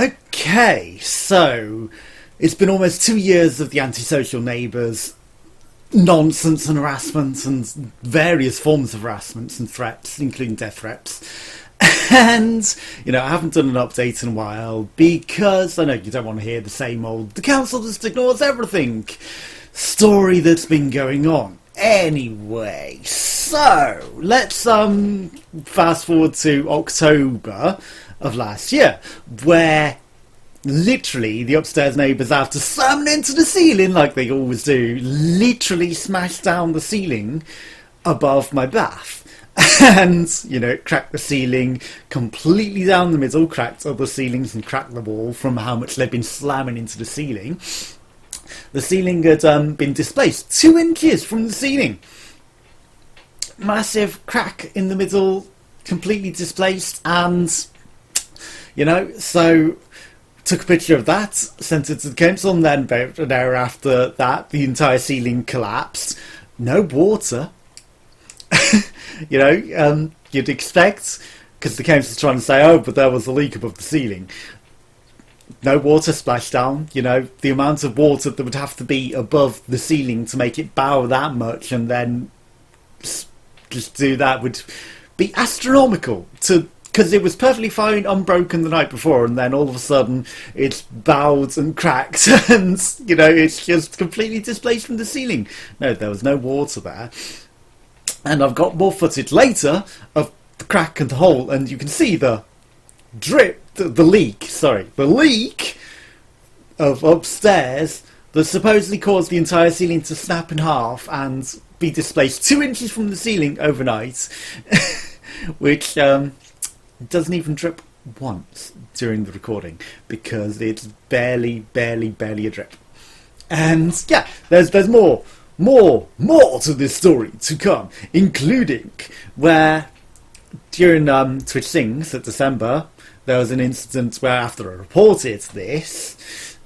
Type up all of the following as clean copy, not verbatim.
Okay, so it's been almost 2 years of the antisocial neighbours nonsense and harassment and various forms of harassment and threats, including death threats. And, I haven't done an update in a while because I know you don't want to hear the same old, the council just ignores everything story that's been going on. Anyway, so let's fast forward to October of last year, where literally the upstairs neighbours, after slamming into the ceiling like they always do, literally smashed down the ceiling above my bath. And, it cracked the ceiling completely down the middle, cracked other ceilings and cracked the wall from how much they'd been slamming into the ceiling. The ceiling had been displaced 2 inches from the ceiling. Massive crack in the middle, completely displaced, and, so took a picture of that, sent it to the council, and then about an hour after that, the entire ceiling collapsed. No water. You'd expect, because the council's trying to say, oh, but there was a leak above the ceiling. No water splashed down. The amount of water that would have to be above the ceiling to make it bow that much and then just do that would be astronomical, because it was perfectly fine, unbroken the night before, and then all of a sudden it's bowed and cracked and, it's just completely displaced from the ceiling. No, there was no water there. And I've got more footage later of the crack and the hole, and you can see the drip, the leak of upstairs that supposedly caused the entire ceiling to snap in half and be displaced 2 inches from the ceiling overnight, which doesn't even drip once during the recording because it's barely a drip. And yeah, there's more to this story to come, including where during Twitch Sings at December there was an incident where, after I reported this,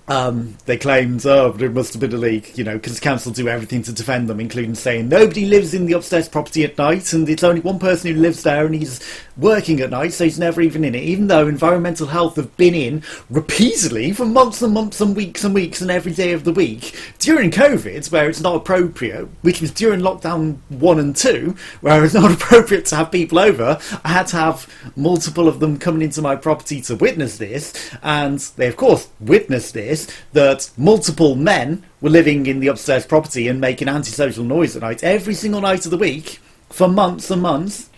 they claimed, there must have been a leak, because the council do everything to defend them, including saying nobody lives in the upstairs property at night, and it's only one person who lives there, and he's working at night, so he's never even in it, even though environmental health have been in repeatedly for months and months and weeks and every day of the week during COVID, where it's not appropriate, which was during lockdown 1 and 2, where it's not appropriate to have people over. I had to have multiple of them coming into my property to witness this, and they of course witnessed this, that multiple men were living in the upstairs property and making antisocial noise at night every single night of the week for months and months,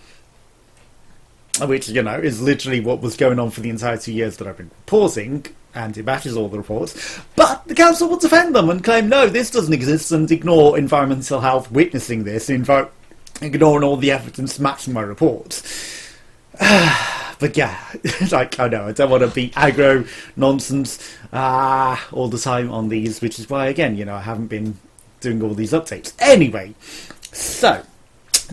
which, is literally what was going on for the entire 2 years that I've been reporting, and it matches all the reports. But the council will defend them and claim, no, this doesn't exist, and ignore environmental health witnessing this, ignoring all the evidence matching my reports. But yeah, I know, I don't want to be aggro nonsense all the time on these, which is why, again, I haven't been doing all these updates. Anyway, so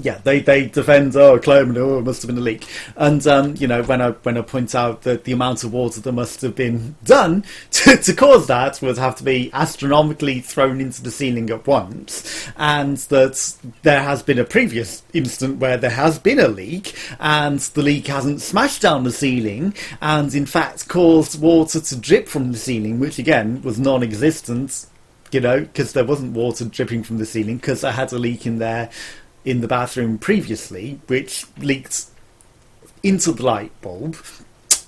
yeah, they defend, claiming, it must have been a leak. And, when I point out that the amount of water that must have been done to cause that would have to be astronomically thrown into the ceiling at once, and that there has been a previous incident where there has been a leak, and the leak hasn't smashed down the ceiling, and in fact caused water to drip from the ceiling, which again was non-existent, because there wasn't water dripping from the ceiling, because I had a leak in there in the bathroom previously, which leaked into the light bulb,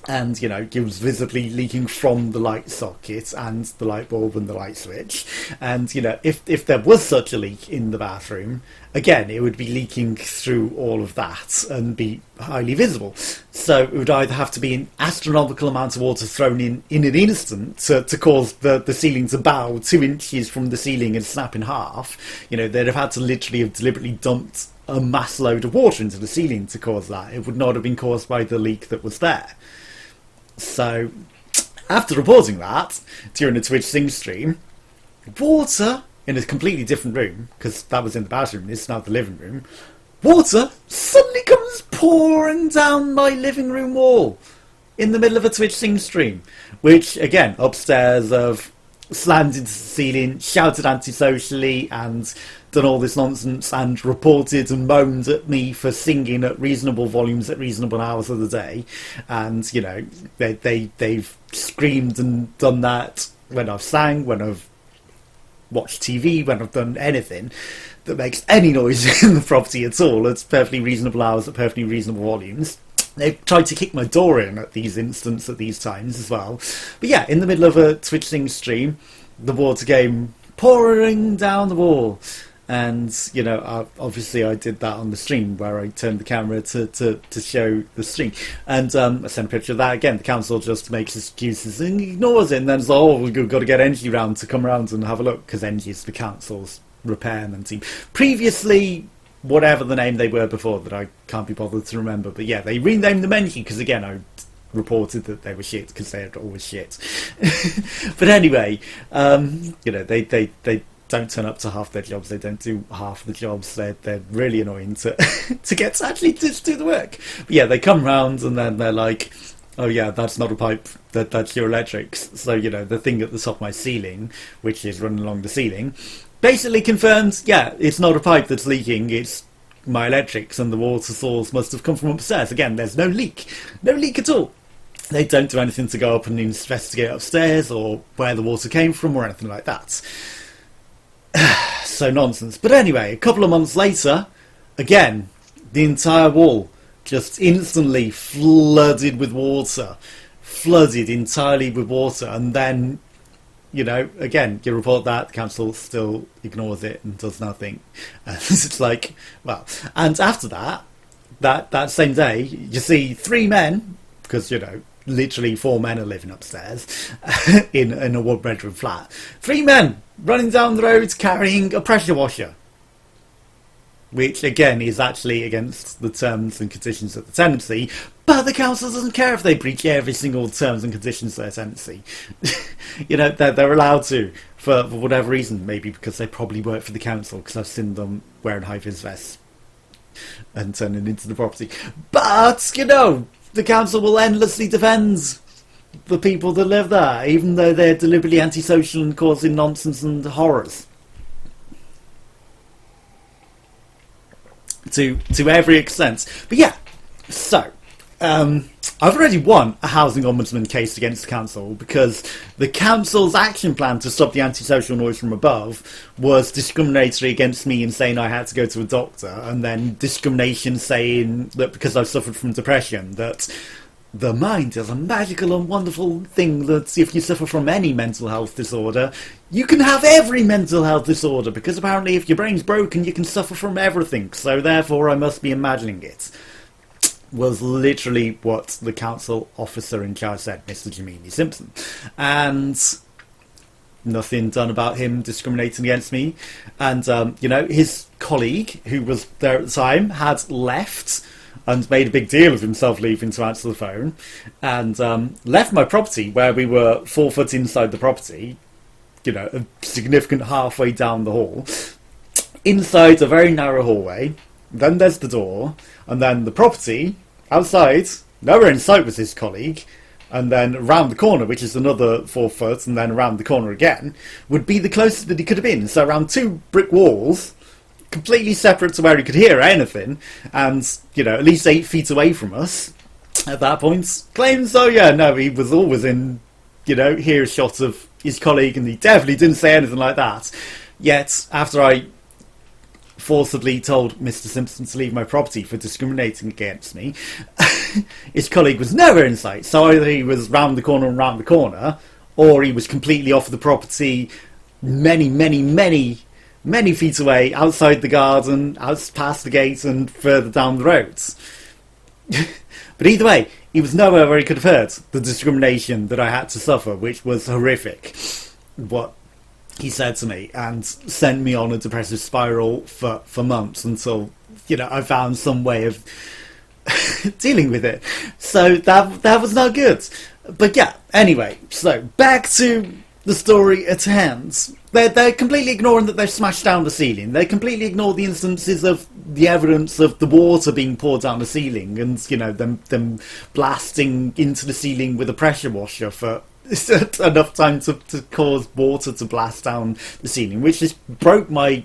and it was visibly leaking from the light socket and the light bulb and the light switch. And if there was such a leak in the bathroom, again, it would be leaking through all of that and be highly visible. So it would either have to be an astronomical amount of water thrown in an instant to cause the ceiling to bow 2 inches from the ceiling and snap in half. They'd have had to literally have deliberately dumped a mass load of water into the ceiling to cause that. It would not have been caused by the leak that was there. So, after reporting that during a Twitch Sing stream, water in a completely different room, because that was in the bathroom, this is now the living room, water suddenly comes pouring down my living room wall in the middle of a Twitch Sing stream, which, again, upstairs, slammed into the ceiling, shouted antisocially, and done all this nonsense and reported and moaned at me for singing at reasonable volumes at reasonable hours of the day, and you know they've screamed and done that when I've sang, when I've watched TV, when I've done anything that makes any noise in the property at all at perfectly reasonable hours at perfectly reasonable volumes. They've tried to kick my door in at these instants at these times as well. But yeah, in the middle of a Twitch Sing stream, the water came pouring down the wall. And, you know, obviously I did that on the stream where I turned the camera to show the stream. And I sent a picture of that again. The council just makes excuses and ignores it. And then it's like, oh, we've got to get Engie round to come around and have a look, because Engie is the council's repairman team. Previously, whatever the name they were before that I can't be bothered to remember. But yeah, they renamed them Engie because, again, I reported that they were shit because they are always shit. But anyway, you know, they don't turn up to half their jobs. They don't do half the jobs. They're really annoying to to get to actually to do the work. But yeah, they come round and then they're like, oh yeah, that's not a pipe, that's your electrics. So, you know, the thing at the top of my ceiling, which is running along the ceiling, basically confirms, yeah, it's not a pipe that's leaking, it's my electrics, and the water source must have come from upstairs. Again, there's no leak at all. They don't do anything to go up and investigate upstairs or where the water came from or anything like that. So nonsense. But anyway, a couple of months later, again, the entire wall just instantly flooded with water. Flooded entirely with water. And then, you know, again, you report that, the council still ignores it and does nothing. And it's like, well, and after that same day, you see 3 men, because, you know, literally 4 men are living upstairs in a 1-bedroom flat. 3 men running down the road carrying a pressure washer, which again is actually against the terms and conditions of the tenancy, but the council doesn't care if they breach every single terms and conditions of their tenancy. You know, they're allowed to, for whatever reason, maybe because they probably work for the council, because I've seen them wearing high-vis vests and turning into the property. But, you know, the council will endlessly defend the people that live there, even though they're deliberately antisocial and causing nonsense and horrors. To every extent. But yeah, so I've already won a housing ombudsman case against the council because the council's action plan to stop the antisocial noise from above was discriminatory against me in saying I had to go to a doctor, and then discrimination saying that because I've suffered from depression, that the mind is a magical and wonderful thing, that if you suffer from any mental health disorder, you can have every mental health disorder, because apparently if your brain's broken, you can suffer from everything, so therefore I must be imagining it. Was literally what the council officer in charge said, Mr. Jamini Simpson. And nothing done about him discriminating against me. And, you know, his colleague, who was there at the time, had left and made a big deal of himself leaving to answer the phone, and left my property where we were 4 foot inside the property, you know, a significant halfway down the hall, inside a very narrow hallway. Then there's the door, and then the property outside, nowhere in sight was his colleague, and then around the corner, which is another 4 foot, and then around the corner again, would be the closest that he could have been. So around 2 brick walls, completely separate to where he could hear anything, and, you know, at least 8 feet away from us at that point, claims, oh yeah, no, he was always in, you know, earshot of his colleague, and he definitely didn't say anything like that. Yet, after I forcibly told Mr. Simpson to leave my property for discriminating against me, his colleague was nowhere in sight. So either he was round the corner and round the corner, or he was completely off the property, many feet away, outside the garden, out past the gate, and further down the roads. But either way, he was nowhere where he could have heard the discrimination that I had to suffer, which was horrific, what he said to me, and sent me on a depressive spiral for months until, you know, I found some way of dealing with it. So that was not good. But yeah, anyway, so back to the story at hand. They're completely ignoring that they've smashed down the ceiling. They completely ignore the instances of the evidence of the water being poured down the ceiling, and, you know, them blasting into the ceiling with a pressure washer for enough time to cause water to blast down the ceiling, which just broke my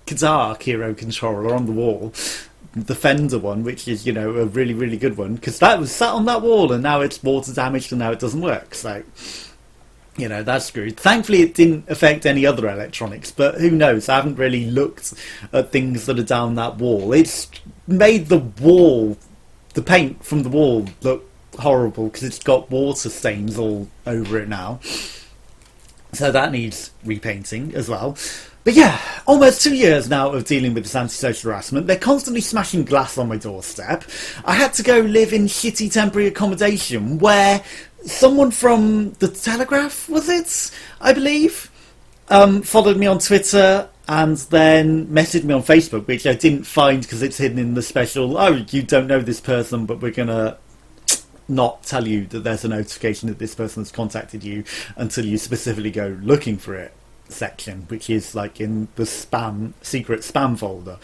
guitar hero controller on the wall, the Fender one, which is, a really, really good one, because that was sat on that wall and now it's water damaged and now it doesn't work. So, that's screwed. Thankfully, it didn't affect any other electronics, but who knows? I haven't really looked at things that are down that wall. It's made the paint from the wall, look horrible because it's got water stains all over it now. So that needs repainting as well. But yeah, almost 2 years now of dealing with this antisocial harassment. They're constantly smashing glass on my doorstep. I had to go live in shitty temporary accommodation where someone from the Telegraph, was it? I believe, followed me on Twitter and then messaged me on Facebook, which I didn't find because it's hidden in the special, oh, you don't know this person, but we're going to not tell you that there's a notification that this person has contacted you until you specifically go looking for it section, which is like in the secret spam folder,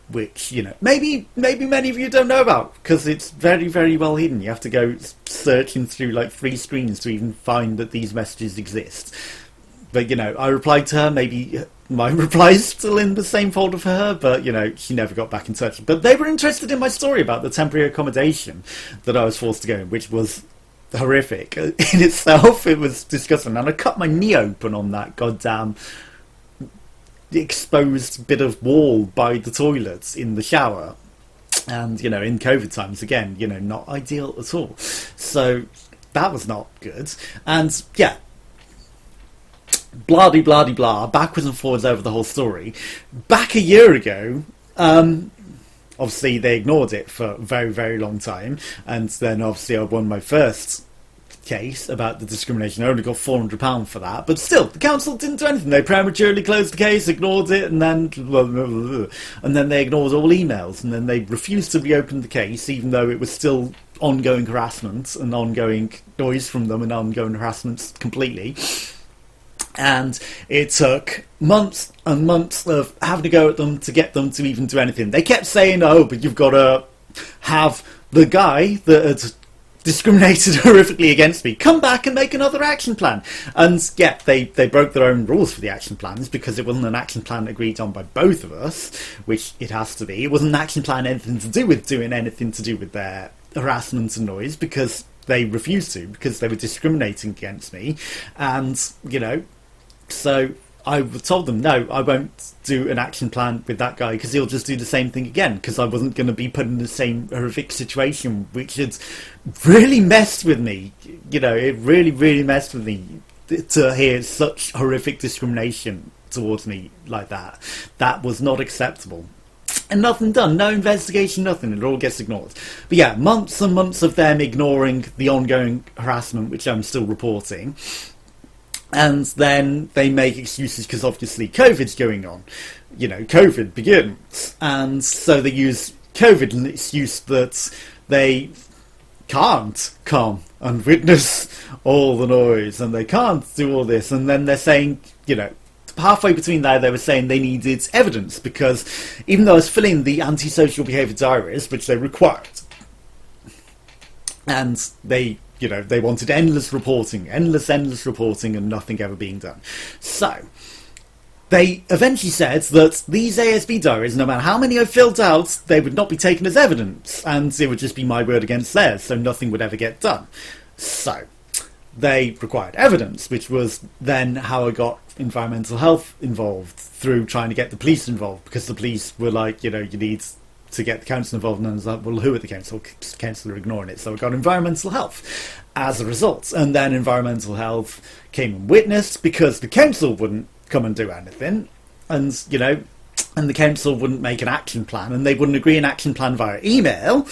which maybe many of you don't know about because it's very, very well hidden. You have to go searching through like 3 screens to even find that these messages exist. But I replied to her. Maybe my reply's still in the same folder for her, but she never got back in touch. But they were interested in my story about the temporary accommodation that I was forced to go in, which was horrific in itself. It was disgusting, and I cut my knee open on that goddamn exposed bit of wall by the toilets in the shower. And in COVID times, again, not ideal at all. So that was not good. And yeah, blah de blah de blah, backwards and forwards over the whole story. Back a year ago, obviously they ignored it for a very, very long time, and then obviously I won my first case about the discrimination. I only got £400 for that, but still, the council didn't do anything. They prematurely closed the case, ignored it, and then they ignored all emails, and then they refused to reopen the case, even though it was still ongoing harassment and ongoing noise from them and ongoing harassment completely. And it took months and months of having to go at them to get them to even do anything. They kept saying, oh, but you've got to have the guy that had discriminated horrifically against me come back and make another action plan. And yeah, they broke their own rules for the action plans because it wasn't an action plan agreed on by both of us, which it has to be. It wasn't an action plan anything to do with doing anything to do with their harassment and noise, because they refused to, because they were discriminating against me. And so I told them, no, I won't do an action plan with that guy because he'll just do the same thing again, because I wasn't going to be put in the same horrific situation, which had really messed with me. It really, really messed with me to hear such horrific discrimination towards me like that. That was not acceptable. And nothing done, no investigation, nothing. It all gets ignored. But yeah, months and months of them ignoring the ongoing harassment, which I'm still reporting. And then they make excuses because obviously COVID's going on. COVID begins. And so they use COVID as an excuse that they can't come and witness all the noise and they can't do all this. And then they're saying, halfway between there, they were saying they needed evidence because even though I was filling the antisocial behaviour diaries, which they required, and they wanted endless reporting, and nothing ever being done. So they eventually said that these ASB diaries, no matter how many I filled out, they would not be taken as evidence, and it would just be my word against theirs, so nothing would ever get done. So they required evidence, which was then how I got environmental health involved, through trying to get the police involved, because the police were like, you need to get the council involved, and I was like, well, who at the council? The council are ignoring it. So I got environmental health as a result. And then environmental health came and witnessed because the council wouldn't come and do anything. And, and the council wouldn't make an action plan, and they wouldn't agree an action plan via email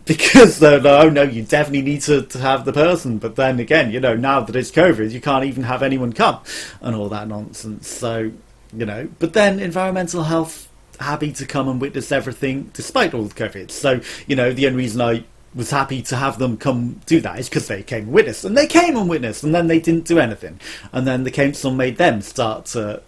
because they're like, oh no, you definitely need to have the person. But then again, now that it's COVID, you can't even have anyone come and all that nonsense. So, but then environmental health happy to come and witness everything despite all the COVID. So, the only reason I was happy to have them come do that is because they came and witnessed. And they came and witnessed, and then they didn't do anything. And then the council made them start to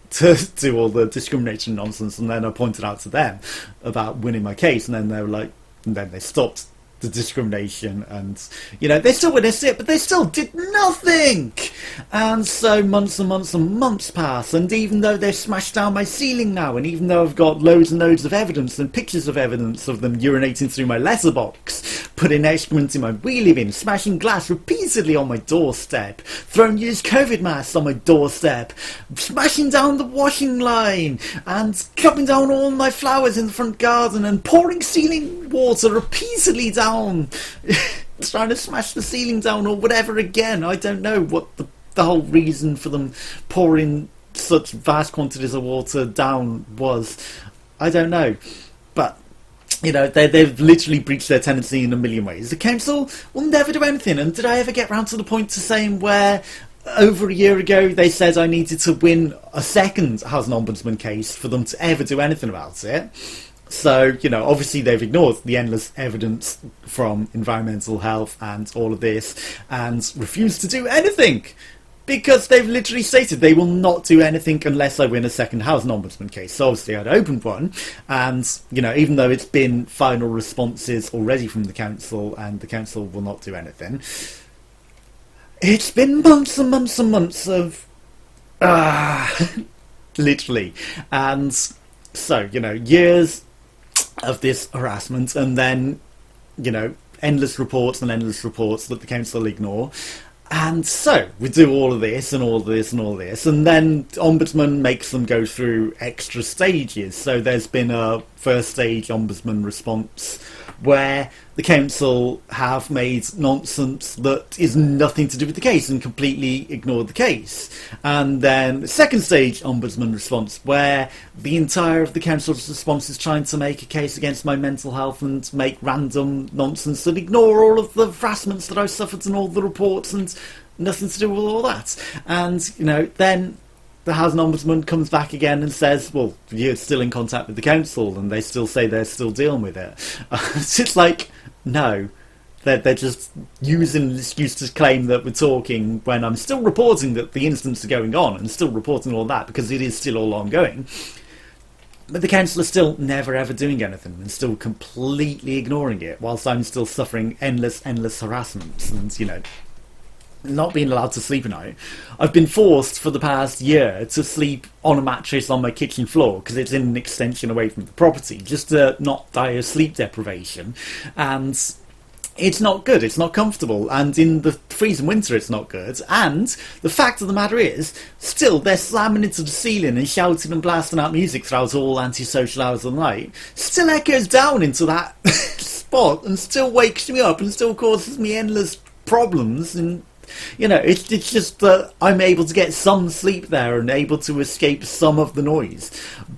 do all the discrimination nonsense, and then I pointed out to them about winning my case, and then they were like, and then they stopped the discrimination, and they still witnessed it, but they still did nothing. And so months and months and months pass, and even though they've smashed down my ceiling now, and even though I've got loads and loads of evidence and pictures of evidence of them urinating through my letterbox, putting excrement in my wheelie bin, smashing glass repeatedly on my doorstep, throwing used COVID masks on my doorstep, smashing down the washing line, and chopping down all my flowers in the front garden, and pouring ceiling water repeatedly down, trying to smash the ceiling down or whatever again. I don't know what the whole reason for them pouring such vast quantities of water down was. I don't know. But they've literally breached their tenancy in a million ways. The council will never do anything. And did I ever get round to the point to saying where over a year ago they said I needed to win a second Housing Ombudsman case for them to ever do anything about it? So, obviously they've ignored the endless evidence from environmental health and all of this and refused to do anything. Because they've literally stated they will not do anything unless I win a second Housing Ombudsman case. So obviously I'd opened one, and even though it's been final responses already from the council, and the council will not do anything, it's been months and months and months of literally. And so years of this harassment, and then endless reports and endless reports that the council ignore. And so we do all of this and all of this and all of this, and then Ombudsman makes them go through extra stages. So there's been a first stage Ombudsman response where the council have made nonsense that is nothing to do with the case and completely ignored the case. And then the second stage Ombudsman response where the entire of the council's response is trying to make a case against my mental health and make random nonsense that ignore all of the harassments that I've suffered and all the reports and nothing to do with all that. And, then the Housing Ombudsman comes back again and says, well, you're still in contact with the council, and they still say they're still dealing with it. It's just like, no, they're just using an excuse to claim that we're talking when I'm still reporting that the incidents are going on and still reporting all that because it is still all ongoing. But the council is still never ever doing anything and still completely ignoring it, whilst I'm still suffering endless harassments and, not being allowed to sleep at night. I've been forced for the past year to sleep on a mattress on my kitchen floor because it's in an extension away from the property, just to not die of sleep deprivation. And it's not good, it's not comfortable, and in the freezing winter it's not good. And the fact of the matter is, still they're slamming into the ceiling and shouting and blasting out music throughout all antisocial hours of the night, still echoes down into that spot and still wakes me up and still causes me endless problems. And it's just that I'm able to get some sleep there and able to escape some of the noise,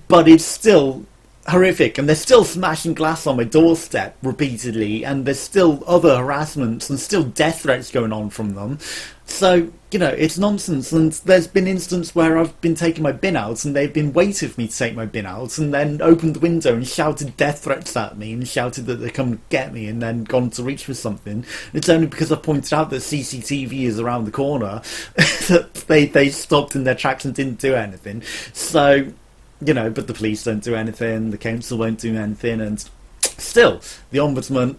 but it's still horrific, and they're still smashing glass on my doorstep repeatedly, and there's still other harassments and still death threats going on from them. So, it's nonsense. And there's been instances where I've been taking my bin out and they've been waiting for me to take my bin out, and then opened the window and shouted death threats at me and shouted that they'd come get me, and then gone to reach for something. It's only because I pointed out that CCTV is around the corner that they stopped in their tracks and didn't do anything. So, but the police don't do anything, the council won't do anything, and still the Ombudsman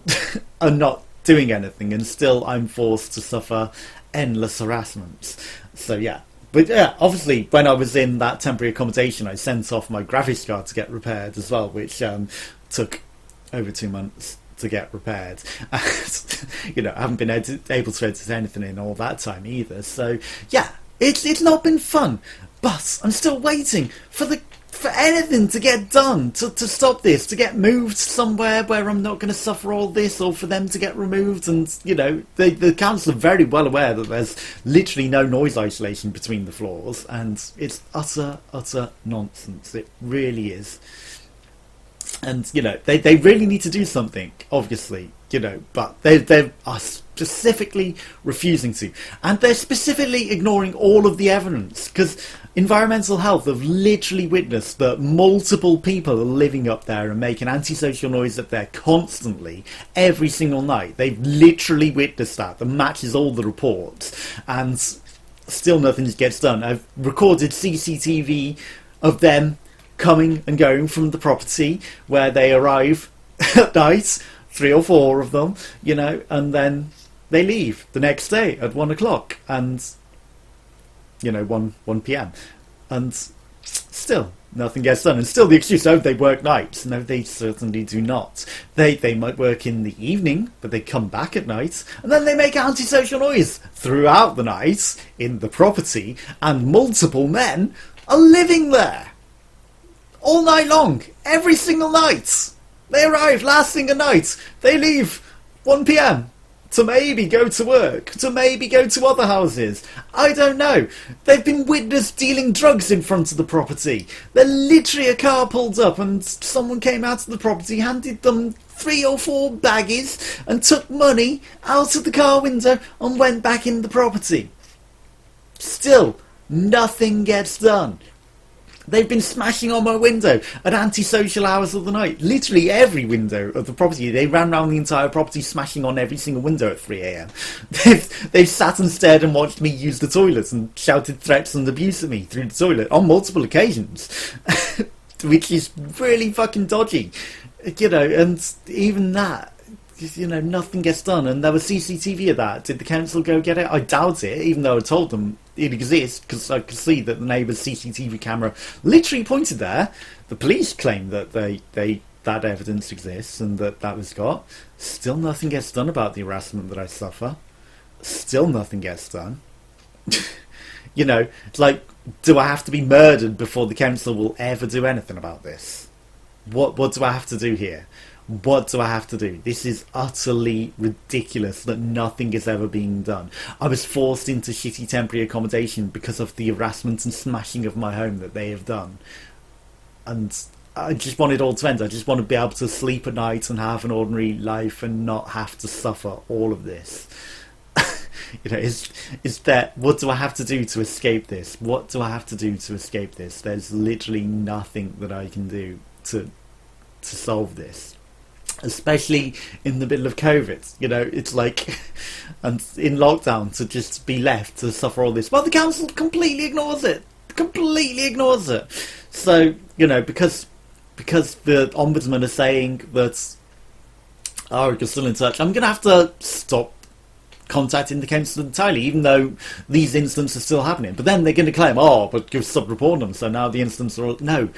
are not doing anything, and still I'm forced to suffer endless harassments. So yeah. But yeah, obviously when I was in that temporary accommodation I sent off my graphics card to get repaired as well, which took over 2 months to get repaired. And, I haven't been able to edit anything in all that time either. So yeah, it's not been fun, but I'm still waiting for anything to get done, to stop this, to get moved somewhere where I'm not going to suffer all this, or for them to get removed. And, the council are very well aware that there's literally no noise isolation between the floors, and it's utter nonsense. It really is. And, they really need to do something, obviously, but they are specifically refusing to. And they're specifically ignoring all of the evidence, because environmental health have literally witnessed that multiple people are living up there and making antisocial noise up there constantly, every single night. They've literally witnessed that matches all the reports, and still nothing gets done. I've recorded CCTV of them coming and going from the property where they arrive at night, 3 or 4 of them, you know, and then they leave the next day at 1 o'clock and, you know, 1 p.m. And still nothing gets done. And still the excuse, oh, they work nights. No, they certainly do not. They might work in the evening, but they come back at night, and then they make antisocial noise throughout the night in the property, and multiple men are living there all night long, every single night. They arrive last thing at night, they leave 1 p.m. to maybe go to work, to maybe go to other houses. I don't know. They've been witnessed dealing drugs in front of the property. They're literally, a car pulled up and someone came out of the property, handed them 3 or 4 baggies and took money out of the car window and went back in the property. Still, nothing gets done. They've been smashing on my window at antisocial hours of the night. Literally every window of the property. They ran around the entire property smashing on every single window at 3 a.m. They've sat and stared and watched me use the toilet and shouted threats and abuse at me through the toilet on multiple occasions. Which is really fucking dodgy. You know, and even that, you know, nothing gets done. And there was CCTV of that. Did the council go get it? I doubt it, even though I told them it exists, because I could see that the neighbour's CCTV camera literally pointed there. The police claim that that evidence exists and that was got. Still nothing gets done about the harassment that I suffer. Still nothing gets done. You know, it's like, do I have to be murdered before the council will ever do anything about this? What do I have to do here? What do I have to do? This is utterly ridiculous that nothing is ever being done. I was forced into shitty temporary accommodation because of the harassment and smashing of my home that they have done. And I just want it all to end. I just want to be able to sleep at night and have an ordinary life and not have to suffer all of this. You know, is that, what do I have to do to escape this? What do I have to do to escape this? There's literally nothing that I can do to solve this. Especially in the middle of COVID, you know, it's like, and in lockdown, to just be left to suffer all this. Well, the council completely ignores it. Completely ignores it. So, you know, because the Ombudsman is saying that, oh, you're still in touch, I'm going to have to stop contacting the council entirely, even though these incidents are still happening. But then they're going to claim, oh, but you've stopped reporting them, so now the incidents are all... No.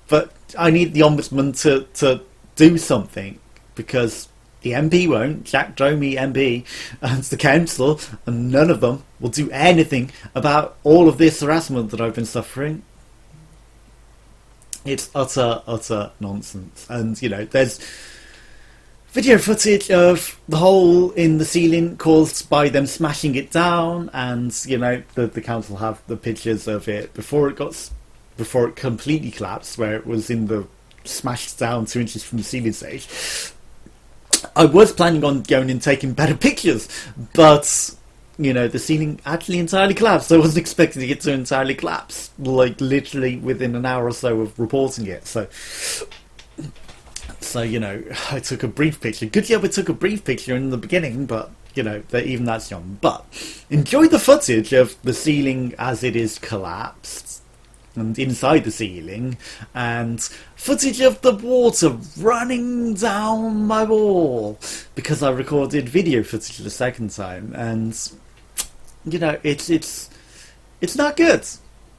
But I need the Ombudsman to do something, because the MP won't, Jack Dromey MP, and the council, and none of them will do anything about all of this harassment that I've been suffering. It's utter nonsense. And, you know, there's video footage of the hole in the ceiling caused by them smashing it down, and, you know, the council have the pictures of it before it completely collapsed, where it was in the smashed down 2 inches from the ceiling stage. I was planning on going and taking better pictures, but, you know, the ceiling actually entirely collapsed. I wasn't expecting it to entirely collapse, like literally within an hour or so of reporting it. So you know, I took a brief picture. Good job I took a brief picture in the beginning, but, you know, even that's young. But enjoy the footage of the ceiling as it is collapsed, and inside the ceiling, and footage of the water running down my wall, because I recorded video footage the second time, and, you know, it's not good,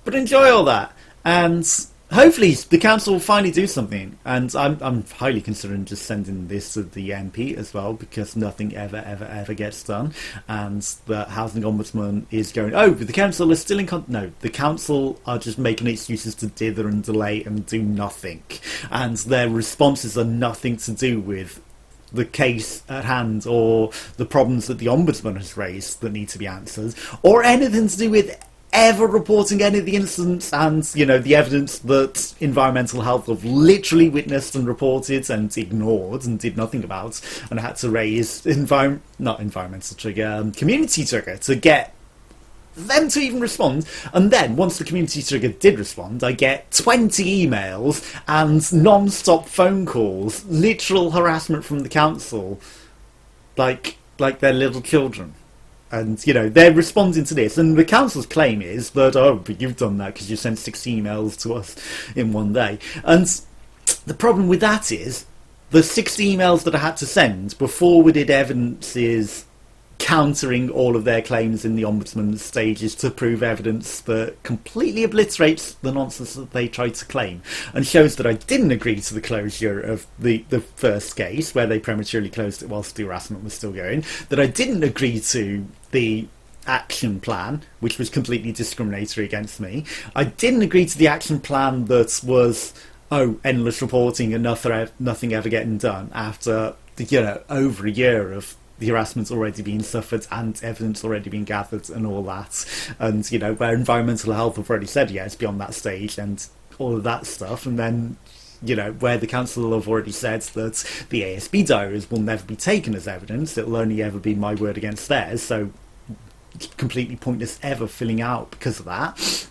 but enjoy all that, and hopefully the council will finally do something. And I'm highly considering just sending this to the MP as well, because nothing ever gets done. And the housing ombudsman is going, oh, but the council is still in no, the council are just making excuses to dither and delay and do nothing, and their responses are nothing to do with the case at hand, or the problems that the ombudsman has raised that need to be answered, or anything to do with ever reporting any of the incidents and, you know, the evidence that environmental health have literally witnessed and reported and ignored and did nothing about, and had to raise community trigger to get them to even respond. And then once the community trigger did respond, I get 20 emails and non-stop phone calls, literal harassment from the council, like they're little children. And, you know, they're responding to this, and the council's claim is that, oh, but you've done that because you sent 6 emails to us in one day. And the problem with that is, the 60 emails that I had to send were forwarded evidences countering all of their claims in the Ombudsman stages to prove evidence that completely obliterates the nonsense that they tried to claim and shows that I didn't agree to the closure of the first case where they prematurely closed it whilst the harassment was still going, that I didn't agree to the action plan, which was completely discriminatory against me. I didn't agree to the action plan that was, endless reporting and nothing ever getting done after, over a year of the harassment's already been suffered and evidence already been gathered and all that. And, where environmental health have already said, it's beyond that stage and all of that stuff. And then, where the council have already said that the ASB diaries will never be taken as evidence, it'll only ever be my word against theirs, so completely pointless ever filling out because of that.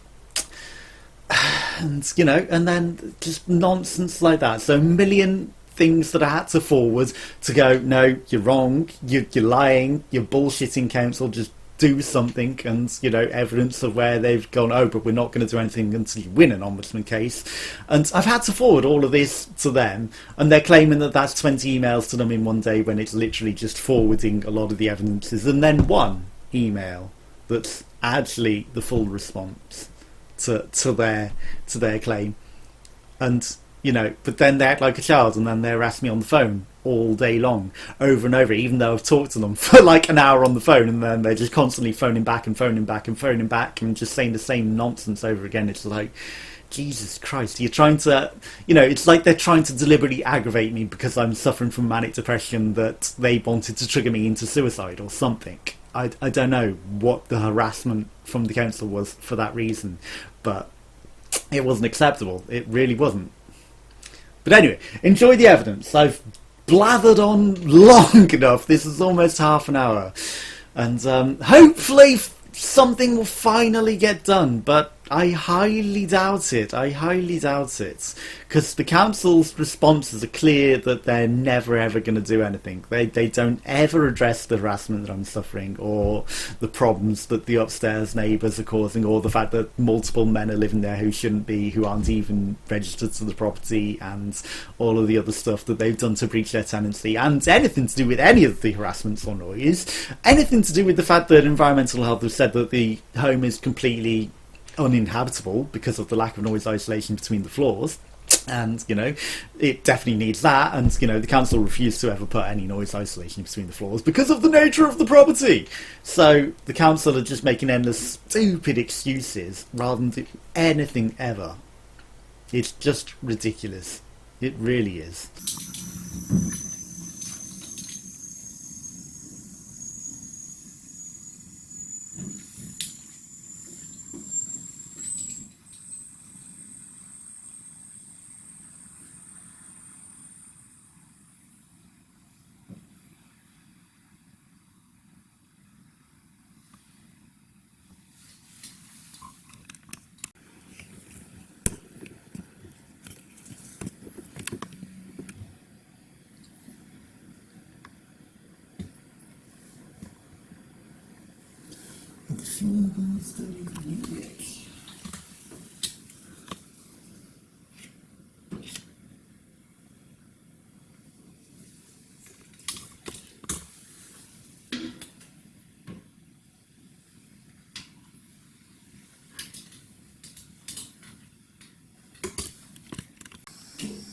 And, and then just nonsense like that. So a million things that I had to forward to go, no, you're wrong, you're lying, you're bullshitting council, just do something. And, evidence of where they've gone, but we're not going to do anything until you win an ombudsman case. And I've had to forward all of this to them, and they're claiming that that's 20 emails to them in one day when it's literally just forwarding a lot of the evidences and then one email that's actually the full response to their claim. And but then they act like a child, and then they harass me on the phone all day long, over and over, even though I've talked to them for like an hour on the phone, and then they're just constantly phoning back and just saying the same nonsense over again. It's like, Jesus Christ, you're trying to, it's like they're trying to deliberately aggravate me because I'm suffering from manic depression, that they wanted to trigger me into suicide or something. I don't know what the harassment from the council was for that reason, but it wasn't acceptable. It really wasn't. But anyway, enjoy the evidence. I've blathered on long enough. This is almost half an hour. And hopefully something will finally get done, but I highly doubt it. Because the council's responses are clear that they're never ever going to do anything. They don't ever address the harassment that I'm suffering, or the problems that the upstairs neighbours are causing, or the fact that multiple men are living there who shouldn't be, who aren't even registered to the property, and all of the other stuff that they've done to breach their tenancy, and anything to do with any of the harassments or noise, anything to do with the fact that environmental health have said that the home is completely uninhabitable because of the lack of noise isolation between the floors, and it definitely needs that, and the council refused to ever put any noise isolation between the floors because of the nature of the property. So the council are just making endless stupid excuses rather than do anything ever. It's just ridiculous. It really is.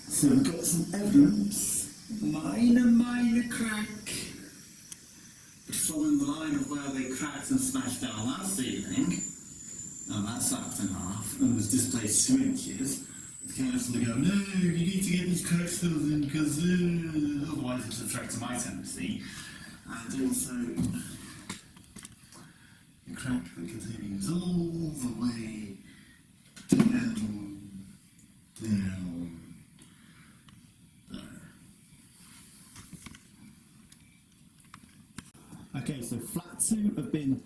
So we've got some evidence, minor crack, but following the line of where they cracked and smashed down that ceiling, and that sapped in half and was displaced 2 inches, the council go, no, you need to get these cracks filled in because otherwise it's a threat to my tenancy. And also, the crack that continues all the way down. Okay, so flat 2 have been